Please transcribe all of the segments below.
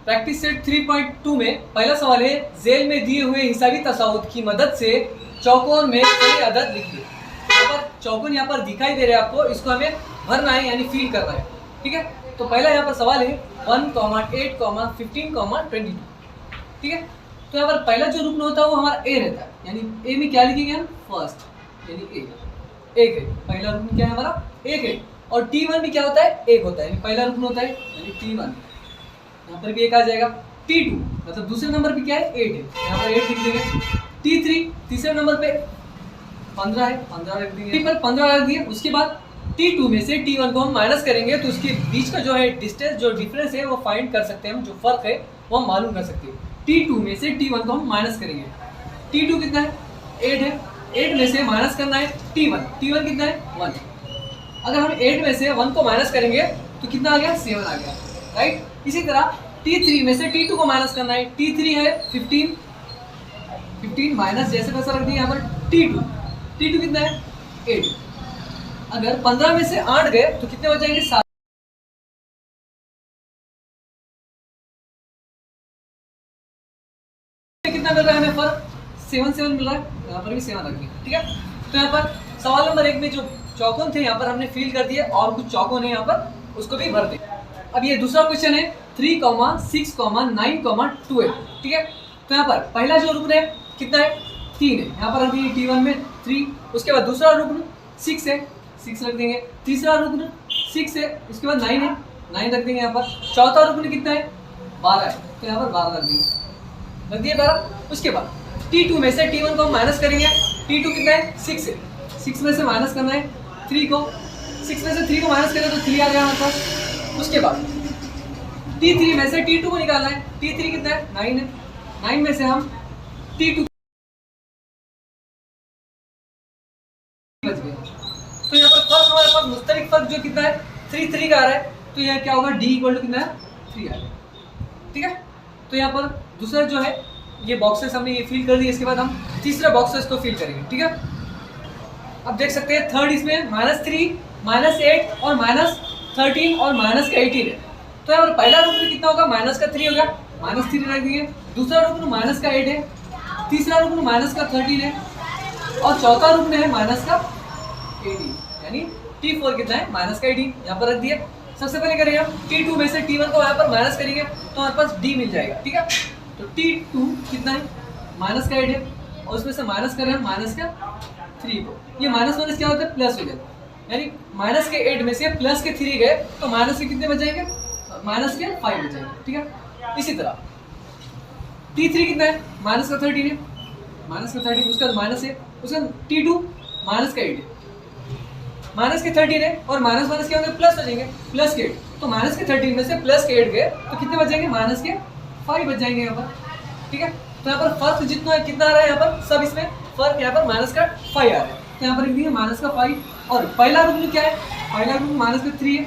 Practice set 3.2 में पहला सवाल है, जेल में दिए हुए हिसाबी तसाउद की मदद से चौकोन में कई अदद लिखिए। यहाँ पर चौकोन यहाँ पर दिखाई दे रहे हैं आपको, इसको हमें भरना है यानी फिल करना है। ठीक है, तो पहला यहाँ पर सवाल है 1, 8, 15, 22। ठीक है, तो यहाँ पर पहला जो रुकन होता है वो हमारा ए रहता है, यानी ए में क्या लिखेंगे हम, फर्स्ट, यानी ए, एक है। पहला रुकन क्या है हमारा, एक है। और T1 भी क्या होता है, एक होता है, यानी पहला रुकन होता है यानी T1, यहाँ पर भी एक आ जाएगा। T2 मतलब दूसरे नंबर पे क्या है, 8 है, यहाँ पर 8 लिख देंगे। T3 तीसरे नंबर पे 15 है, 15 रख देंगे, पर 15 रख दिए। उसके बाद T2 में से T1 को हम माइनस करेंगे तो उसके बीच का जो है डिस्टेंस, जो डिफरेंस है वो फाइंड कर सकते हैं हम, जो फर्क है वो हम मालूम कर सकते हैं। T2 में से T1 को हम माइनस करेंगे। T2 कितना है, 8 है, 8 में से माइनस करना है T1, T1 कितना है, 1। अगर हम 8 में से 1 को माइनस करेंगे तो कितना आ गया, 7 आ गया, राइट। इसी तरह T3 में से T2 को माइनस करना है, T3 है 15, 15 माइनस जैसे वैसा रख दिया यहाँ पर T2, T2 कितना है, 8। अगर 15 में से 8 गए तो कितने हो जाएंगे, 7। कितना मिल रहा है हमें फर्क, 7 7 मिल रहा है, यहाँ पर भी 7 रख दिया। ठीक है, तो यहाँ पर सवाल नंबर 1 में जो चौकोन थे यहाँ पर हमने फिल कर दिए, और कुछ चौकोन है यहाँ पर उसको भी भर दे। अब ये दूसरा क्वेश्चन है 3, 6, 9, 12। ठीक है, तो यहाँ पर पहला जो रुकन है कितना है, 3 है, यहाँ पर अभी T1 में 3। उसके बाद दूसरा रुकन 6 है, 6 रख देंगे। तीसरा रुकन 6 है, उसके बाद 9 है, 9 रख देंगे यहाँ पर। चौथा रुकन कितना है, 12 है, तो यहाँ पर 12 रख देंगे, रख दिए 12। उसके बाद T2 में से T1 को हम माइनस करेंगे। T2 कितना है, 6 है, 6 में से माइनस करना है 3 को, 6 में से 3 को माइनस करें तो 3 आ गया हमारे पास। उसके बाद T3 में से T2 को निकालना है, T3 कितना है, 9 है, 9 में से हम T2 बच गए। तो यहाँ पर फर्स्ट हमारे पास मुश्तरिक फर्क जो कितना है, 3 3 का आ रहा है, तो यह क्या होगा, D इक्वल टू कितना है, 3 आ रहा है। ठीक है, तो यहाँ पर दूसरा जो है ये बॉक्सेस हमने ये फिल कर दिए, इसके बाद हम तीसरा बॉक्सेस को फिल करेंगे। ठीक है, अब देख सकते हैं थर्ड इसमें -3, -8 और -13 और -18 है। तो यहाँ पर पहला रुकन कितना होगा, -3 होगा, -3 रख दिए। दूसरा रुकन -8 है, तीसरा रुकन -13 है, और चौथा रुकन है -18, यानी T4 कितना है, -18, यहाँ पर रख दिया। सबसे पहले करेंगे हम T2 में से T1 को यहाँ पर माइनस करेंगे तो हमारे पास D मिल जाएगा। ठीक है, तो T2 कितना है, -8 है, और उसमें से माइनस करें हम -3 को। ये माइनस क्या होता है, प्लस हो जाता है, यानी -8 में से +3 गए तो माइनस के कितने बच जाएंगे, -5 बच जाएंगे। ठीक है, इसी तरह T3 कितना है, -13 है, -13, उसका माइनस है। उसका T2 -8 है, -13 है, और माइनस क्या होंगे, प्लस हो जाएंगे, +8, तो -13 में से +8 गए तो कितने बच जाएंगे, -5 बच जाएंगे यहाँ पर। ठीक है, तो यहाँ पर फर्क जितना है कितना आ रहा है, यहाँ पर सब इसमें फर्क यहाँ पर -5 आ रहा है, तो यहाँ पर लिख देंगे -5। और पहला रुकन क्या है, पहला रुकन -3 है,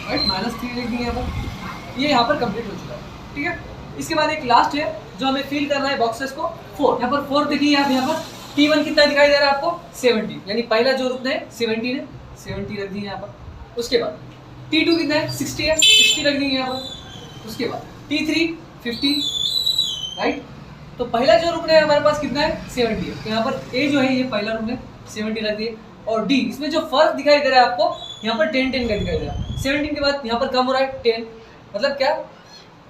राइट, -3 लिख देंगे यहाँ पर। ये यहाँ पर कंप्लीट हो चुका है। ठीक है, इसके बाद एक लास्ट है जो हमें फिल करना है बॉक्सेस को, 4। यहाँ पर 4 देखिए आप, यहाँ पर T1 कितना दिखाई दे रहा है आपको, 70, यानी पहला जो रुकन है 17 है, 70 रख दिए यहाँ पर। उसके बाद T2 कितना है, 60 है, 60 रख देंगे यहाँ पर। उसके बाद T3 50, राइट। तो पहला जो रुकन है हमारे पास कितना है, 70 है, तो यहाँ पर A जो है ये पहला रुकन है, 70 रख दिए। और D, इसमें जो फर्क दिखाई दे रहा है आपको यहाँ पर 10 10 का दिखाई दे रहा है, 17 के बाद यहाँ पर कम हो रहा है 10, मतलब क्या,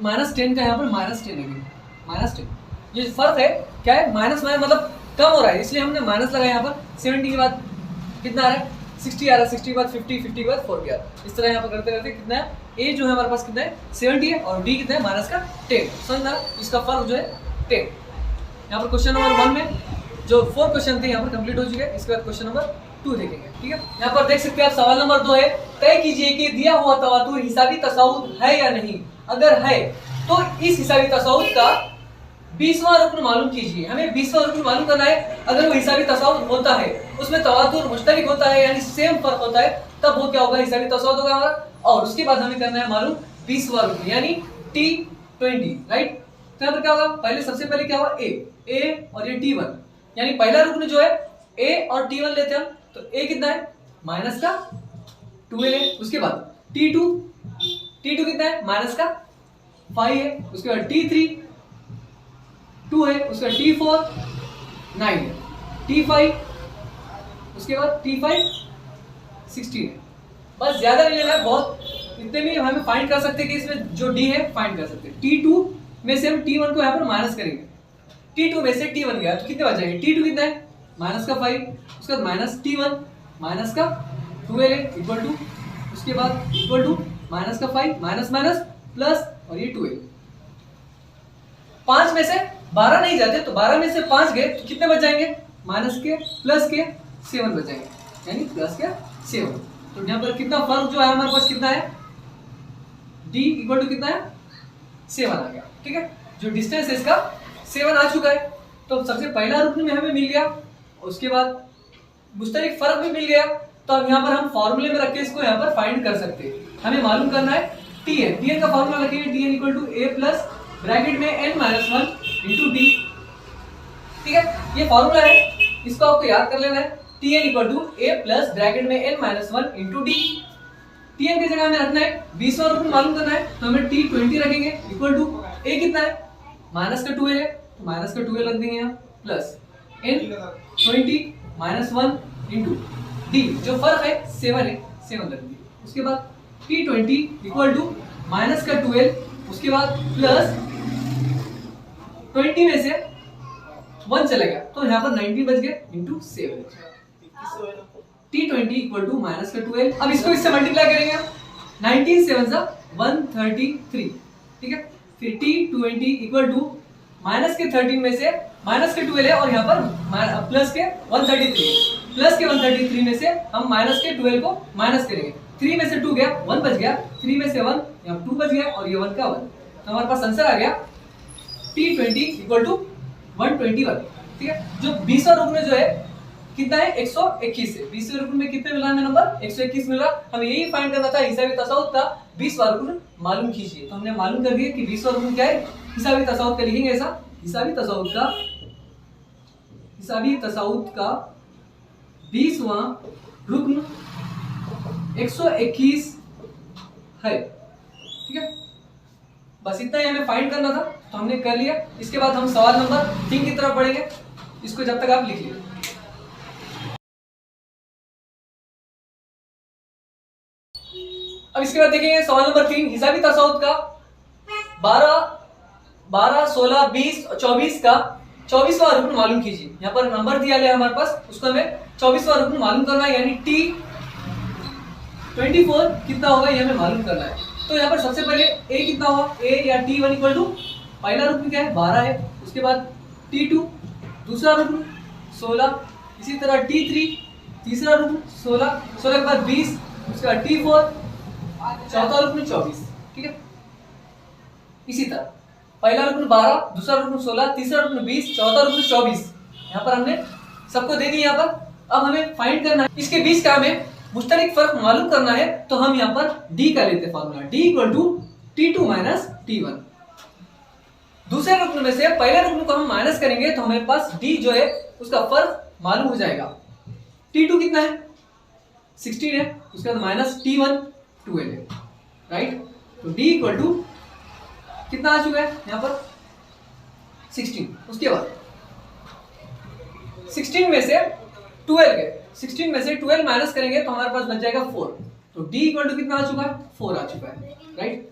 -10 का यहाँ पर -10 लगे, -10। ये फर्क है क्या है, माइनस मतलब कम हो रहा है, इसलिए हमने माइनस लगाया यहाँ पर। 70 के बाद कितना आ रहा है, 60 आ रहा है, 60 के बाद 50, 50 के बाद 40 आ रहा है। इस तरह यहाँ पर करते करते कितना है, A जो है हमारे पास कितना है, 70 है, और D कितना है, -10। समझना, इसका फर्क जो है 10। यहाँ पर क्वेश्चन नंबर 1 में जो 4 क्वेश्चन थे यहाँ पर कंप्लीट हो चुके हैं। इसके बाद क्वेश्चन नंबर 2 देखेंगे। ठीक है, यहाँ पर देख सकते हैं आप, सवाल नंबर 2 है, तय कीजिए कि दिया हुआ तवातुर हिसाबी तसाउद है या नहीं। अगर है तो इस हिसाबी तसाउद का 20वां रुकन मालूम कीजिए। हमें 20वां रुकन मालूम करना है। अगर वो हिसाबी तसाउद होता है, उसमें तवातुर मुश्तरिक होता है, यानी सेम फर्क होता है, तब वो क्या होगा, हिसाबी तसाउद होगा हमारा। और उसके बाद हमें करना है मालूम 20वां रुकन, यानी T20, राइट। तो यहाँ पर क्या होगा, पहले सबसे पहले क्या होगा, A और ये T1, यानी पहला रुकन जो है A और T1 लेते हैं हम, तो A कितना है, -2 है। उसके बाद T2 कितना है, 5 है, उसके बाद T3 2 है, उसके बाद T4 9 है, T5 उसके बाद T5 16 है। बस ज्यादा नहीं लेना है, बहुत इतने में हमें फाइंड कर सकते हैं कि इसमें जो D है फाइंड कर सकते हैं। T2 में से हम T1 को यहाँ पर माइनस करेंगे, T2 में से T1 गया तो कितने बच जाएंगे, T2 कितना है माइनस का 5, उसके बाद माइनस T1 माइनस का 12 है इक्वल टू, उसके बाद इक्वल टू माइनस का 5 माइनस माइनस प्लस और ये 12। 5 में से 12 नहीं जाते तो 12 में से 5 गए तो कितने बच जाएंगे, माइनस के प्लस के 7 बच जाएंगे, यानी प्लस के 7। तो यहाँ पर कितना फर्क जो है हमारे पास कितना है, D इक्वल टू कितना है 7 आ गया। ठीक है, जो डिस्टेंस है इसका 7 आ चुका है। तो सबसे पहला रुकन में हमें मिल गया, उसके बाद मुश्तरिक फर्क भी मिल गया। तो अब यहाँ पर हम फॉर्मूले में रख के इसको यहाँ पर फाइंड कर सकते हैं। हमें मालूम करना है Tn, Tn का फॉर्मूला रखेंगे Tn equal to a plus bracket में n माइनस 1 इंटू डी। ठीक है, ये फॉर्मूला है, इसको आपको याद कर लेना है। Tn equal to a plus bracket में n minus 1 into D. Tn की जगह हमें रखना है 20वां रुकन मालूम करना है, तो हमें T20 रखेंगे इक्वल टू a कितना है माइनस का 12 है, तो माइनस का 12 रख देंगे यहाँ plus n20 minus 1 into D, जो फर्क है 7 है 7 रख दिए। उसके बाद T20 इक्वल टू माइनस का 12, उसके बाद प्लस 20 में से 1 चला गया तो यहाँ पर 90 बच गए into 7। T20 equal to minus का 12, अब इसको इससे मल्टीप्लाई करेंगे, 19 7 सा 133। ठीक है, फिर T20 इक्वल टू माइनस के 13 में से माइनस के 12 है और यहाँ पर प्लस के 133, प्लस के 133 में से हम माइनस के 12 को माइनस करेंगे, 3 में से 2 गया 1 बच गया, 3 में से 1 यहाँ 2 बच गया और ये 1 का 1, तो हमारे पास आंसर आ गया T20 इक्वल टू 121। ठीक है, जो 20वां रुकन जो है कितना है 121 है, 20वें रुकन में कितने मिला हमें नंबर 121 मिला। हमें यही फाइंड करना था हिसाबी तसाउत का 20वां रुकन मालूम कीजिए। तो हमने मालूम कर दिया कि 20वां रुकन क्या है, हिसाबी तसाउत का लिखेंगे ऐसा, हिसाबी तसाउत का 20वां रुकन 121 है। ठीक है, बस इतना ही हमें फाइंड करना था, तो हमने कर लिया। इसके बाद हम सवाल नंबर 3 की तरफ बढ़ेंगे, इसको जब तक आप लिख लीजिए। अब इसके बाद देखेंगे सवाल नंबर 3 हिसाबी तसाउत का 12, 16, 20 और 24 का 24वां रुकन मालूम कीजिए। यहाँ पर नंबर दिया है हमारे पास, उसको हमें 24वां रुकन मालूम करना है, यानी T24 कितना होगा ये हमें मालूम करना है। तो यहाँ पर सबसे पहले a कितना होगा, a या T1 इक्वल टू पहला रुकन क्या है 12 है, उसके बाद T2 दूसरा रुकन 16, इसी तरह T3 तीसरा रुकन 16, 16 के बाद 20, उसके बाद T4 चौथा रुकन 24। ठीक है, इसी तरह पहला रुकन 12, दूसरा रुकन 16, तीसरा रुकन 20, चौथा रुकन 24। यहाँ पर हमने सबको दे दी। यहाँ पर अब हमें फाइंड करना है इसके बीच का, हमें मुश्तरिक फर्क मालूम करना है, तो हम यहाँ पर D का लेते हैं formula, D equal to T2 minus T1। दूसरे रुकन में से पहले रुकन को हम माइनस करेंगे तो हमारे पास D जो है उसका फर्क मालूम हो जाएगा। T2 कितना है 16 है, उसके बाद माइनस T1 12 है, राइट। तो D इक्वल टू कितना आ चुका है यहाँ पर 16। उसके बाद 16 में से 12 गए, 16 में से 12 माइनस करेंगे तो हमारे पास बच जाएगा 4। तो D इक्वल टू कितना आ चुका है 4 आ चुका है, राइट।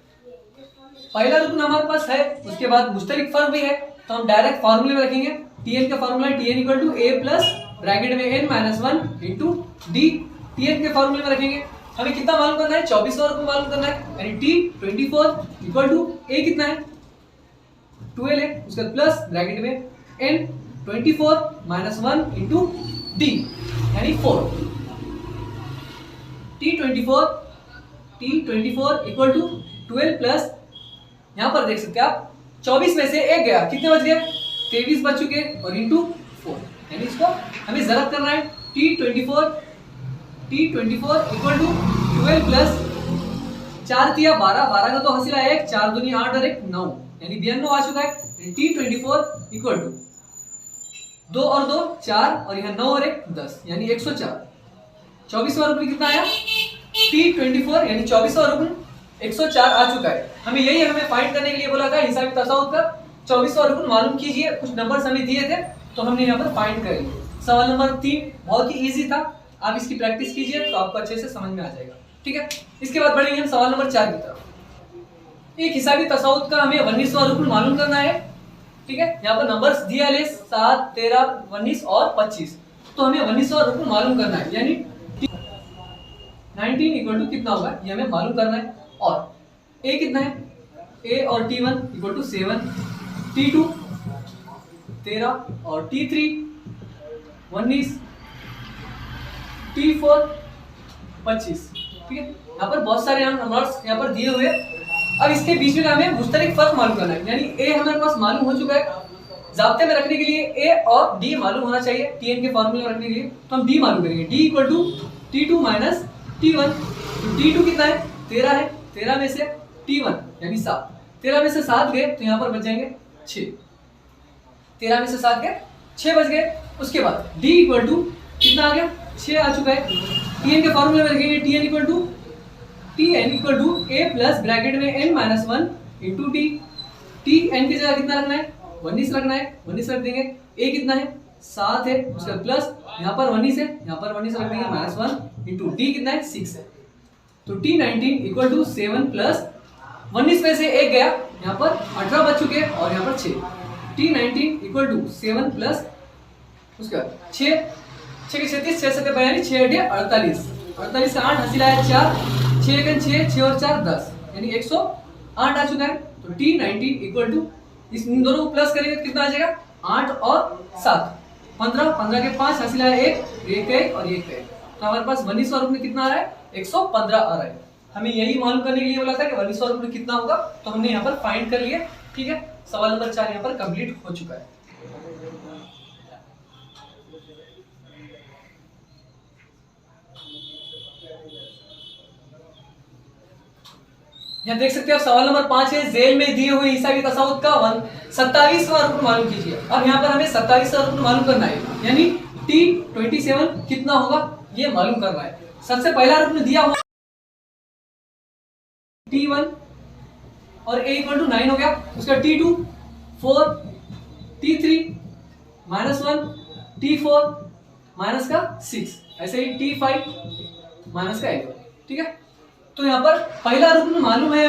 पहला रुकन हमारे पास है, उसके बाद मुश्तरिक फर्क भी है, तो हम डायरेक्ट फॉर्मूले में रखेंगे। Tn का फॉर्मूला है Tn equal to a plus bracket में n minus 1 into D. Tn के फॉर्मूले में रखेंगे। हमें कितना मालूम करना है 24वां रुकन मालूम करना है, यानी T24 इक्वल टू a कितना है 12 है, उसके बाद प्लस ब्रैकेट में n24 माइनस 1 इंटू डी यानी 4। T24 इक्वल टू 12 प्लस, यहाँ पर देख सकते हैं आप 24 में से एक गया, कितने बच गए 23 बच चुके और इंटू 4, यानी इसको हमें जरब करना है। T24 इक्वल टू 12 प्लस 4 दिया 12, 12 का तो हासिल है 1, 4 दूनी 8 और 1 9, यानी 92 आ चुका है। T24 इक्वल टू 2 और 2 4 और यहाँ 9 और 1 10, यानी 104। 24वां रुकन कितना आया T24 यानी 24वां रुकन 104 आ चुका है। हमें फाइंड करने के लिए बोला था हिसाबी तसाउत का 24वां रुकन मालूम कीजिए। कुछ नंबर्स हमें दिए थे तो हमने यहाँ पर फाइंड कर लिए। सवाल नंबर 3 बहुत ही इजी था, आप इसकी प्रैक्टिस कीजिए तो आपको अच्छे से समझ में आ जाएगा। ठीक है, इसके बाद बढ़ेंगे हम सवाल नंबर 4 की तरफ। एक हिसाबी तसाउत का हमें 19वां रुकन मालूम करना है। ठीक है, यहाँ पर नंबर्स दिया है 7, 13, 19 और 25। तो हमें 19वां रुकन मालूम करना है, यानी 19 इक्वल टू कितना होगा ये हमें मालूम करना है। और a कितना है, a और t1 इक्वल टू 7, t2 13 और t3 19, t4 25। ठीक है, यहाँ पर बहुत सारे नंबर्स यहाँ पर दिए हुए। अब इसके बीच में हमें मुश्तरिक फर्क मालूम करना है, यानी a हमारे पास मालूम हो चुका है। जाब्ते में रखने के लिए a और d मालूम होना चाहिए, tn के फॉर्मूले में रखने के लिए तो हम d मालूम करेंगे। d equal to t2 minus t1। तो t2 कितना है, 13 है, 13 में से t1 यानी 7, 13 में से 7 गए तो यहाँ पर बच जाएंगे 6, 13 में से 7 गए 6 बच गए। उसके बाद d इक्वल टू कितना आ गया, 6 आ चुका है। tn के फॉर्मूले में रखेंगे tn equal to a plus bracket में n minus 1 into T. tn की जगह कितना रखना है, 19 रखना है, 19 रख देंगे। a कितना है, 7 है, उसका प्लस यहाँ पर 19 है, यहाँ पर 19 रख देंगे माइनस 1 इंटू डी कितना है 6 है। तो t19 इक्वल टू 7 प्लस 19 में से 1 गया, यहाँ पर 18 बच चुके हैं और यहाँ पर 6। t19 इक्वल टू 7 प्लस उसका 6, 6 के 36, 6 7 यानी 6 8 48, 48 का 8 हासिल आया 4, 6 एक 6, 6 और 4 10 यानी 108 आ चुका है। तो t19 इक्वल टू इन दोनों को प्लस करेंगे तो कितना आ जाएगा, 8 और 7 15, 15 के 5 हासिल आया 1, 1 और 1 तो हमारे पास 19वां रुकन कितना आ रहा है, 115 आ रहा है। हमें यही मालूम करने के लिए बोला था कि 19वां रुकन कितना होगा, तो हमने यहाँ पर फाइंड कर लिया। ठीक है, सवाल नंबर 4 यहाँ पर कंप्लीट हो चुका है। यहाँ देख सकते हैं आप सवाल नंबर 5 है, जेल में दिए हुए हिसाबी तसाउत का 27वां रुकन मालूम कीजिए। अब यहाँ पर हमें 27वां रुकन मालूम करना है, यानी t27 कितना होगा ये मालूम करना है। सबसे पहला रुकन दिया हुआ t1 और a इक्वल टू 9 हो गया, उसका t2 4, t3 minus 1, t4 minus का 6, ऐसे ही t5 माइनस का 8। ठीक है, तो यहाँ पर पहला रुकन मालूम है,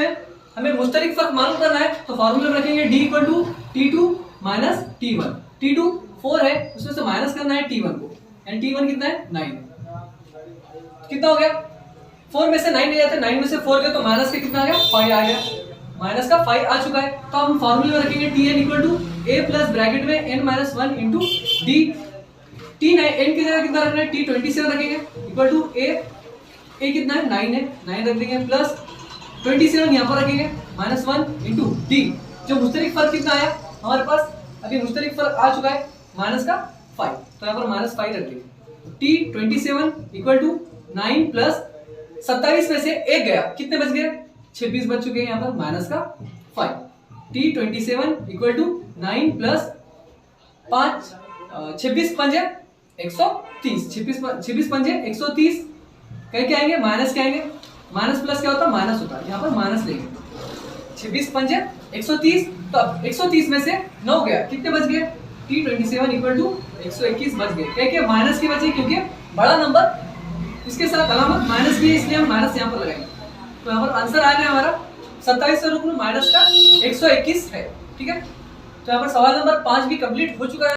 हमें मुश्तरिक फर्क मालूम करना है तो फॉर्मूला में रखेंगे d equal to t2 minus t1। t2 4 है, उसमें से माइनस करना है t1 को, यानी t1 कितना है 9। कितना हो गया, 4 में से 9 ले जाते हैं, 9 में से 4 गया तो माइनस का कितना आ गया, 5 आ गया, माइनस का 5 आ चुका है। तो हम फॉर्मूले में रखेंगे tn equal to a plus bracket में n minus 1 into D. n की जगह कितना रखना है, t27 रखेंगे इक्वल टू a कितना है 9 है, 9 रख देंगे प्लस 27 यहाँ पर रखेंगे माइनस 1 इंटू डी। जो मुश्तरिक फर्क कितना आया हमारे पास, अभी मुश्तरिक फर्क आ चुका है माइनस का 5, तो यहाँ पर माइनस 5 रख देंगे। t27 इक्वल टू 9 प्लस 27 में से 1 गया, कितने बच गए 26 बच चुके हैं, यहाँ पर माइनस का 5। t27 इक्वल टू 9 प्लस 5, 26 पंजे 130, 26 पंजे 130 कहीं क्या आएंगे, माइनस क्या आएंगे, माइनस प्लस क्या होता है माइनस होता है, यहाँ पर माइनस लेंगे। 26 पंजे 130, तो अब 130 में से 9 गया, कितने बच गए, t27 इक्वल टू 121 बच गए। क्या क्या माइनस की बचे, क्योंकि बड़ा नंबर इसके साथ अलामत माइनस की है, इसलिए हम माइनस यहाँ पर लगाएंगे। तो यहाँ पर आंसर आ गया हमारा 27 रुकन माइनस का 121 है। ठीक है, तो यहाँ पर सवाल नंबर 5 भी कंप्लीट हो चुका है।